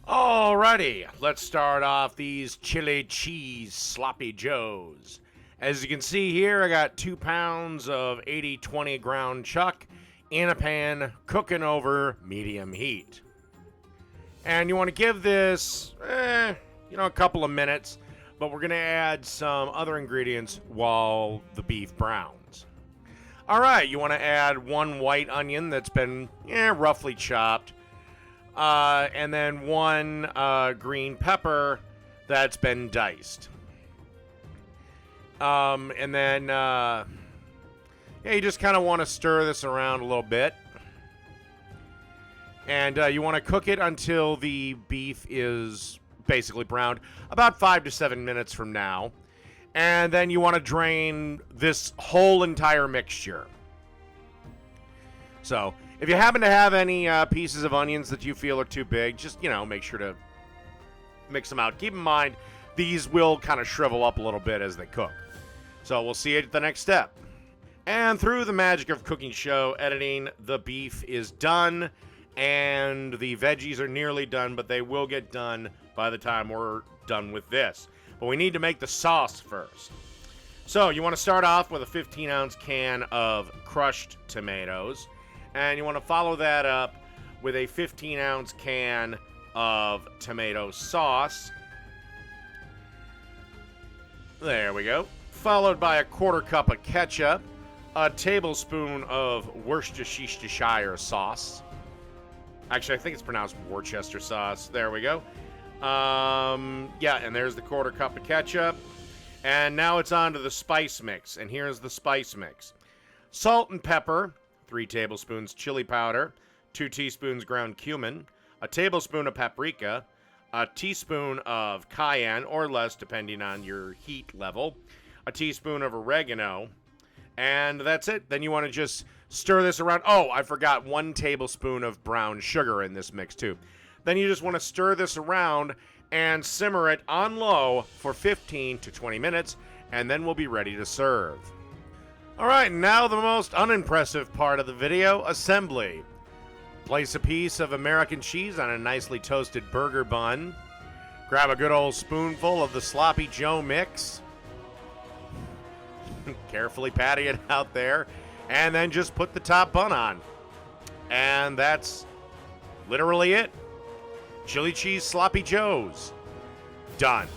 Alrighty, let's start off these chili cheese sloppy joes. As you can see here, I got 2 pounds of 80/20 ground chuck in a pan, cooking over medium heat. And you want to give this, a couple of minutes, but we're going to add some other ingredients while the beef browns. Alright, you want to add 1 white onion that's been, roughly chopped. And then 1 green pepper that's been diced. And then, you just kind of want to stir this around a little bit. And you want to cook it until the beef is basically browned, about 5 to 7 minutes from now. And then you want to drain this whole entire mixture. So, if you happen to have any pieces of onions that you feel are too big, just, make sure to mix them out. Keep in mind, these will kind of shrivel up a little bit as they cook. So, we'll see you at the next step. And through the magic of cooking show editing, the beef is done, and the veggies are nearly done, but they will get done by the time we're done with this. But we need to make the sauce first. So, you want to start off with a 15-ounce can of crushed tomatoes. And you want to follow that up with a 15-ounce can of tomato sauce. There we go. Followed by a 1/4 cup of ketchup, a tablespoon of Worcestershire sauce. Actually, I think it's pronounced Worcester sauce. There we go. And there's the 1/4 cup of ketchup. And now it's on to the spice mix. And here's the spice mix. Salt and pepper. 3 tablespoons chili powder, 2 teaspoons ground cumin, a tablespoon of paprika, a teaspoon of cayenne, or less depending on your heat level, a teaspoon of oregano, and that's it. Then you want to just stir this around. Oh, I forgot 1 tablespoon of brown sugar in this mix too. Then you just want to stir this around and simmer it on low for 15 to 20 minutes, and then we'll be ready to serve. Alright, now the most unimpressive part of the video, assembly. Place a piece of American cheese on a nicely toasted burger bun. Grab a good old spoonful of the sloppy Joe mix. Carefully patty it out there. And then just put the top bun on. And that's literally it. Chili cheese sloppy joes. Done.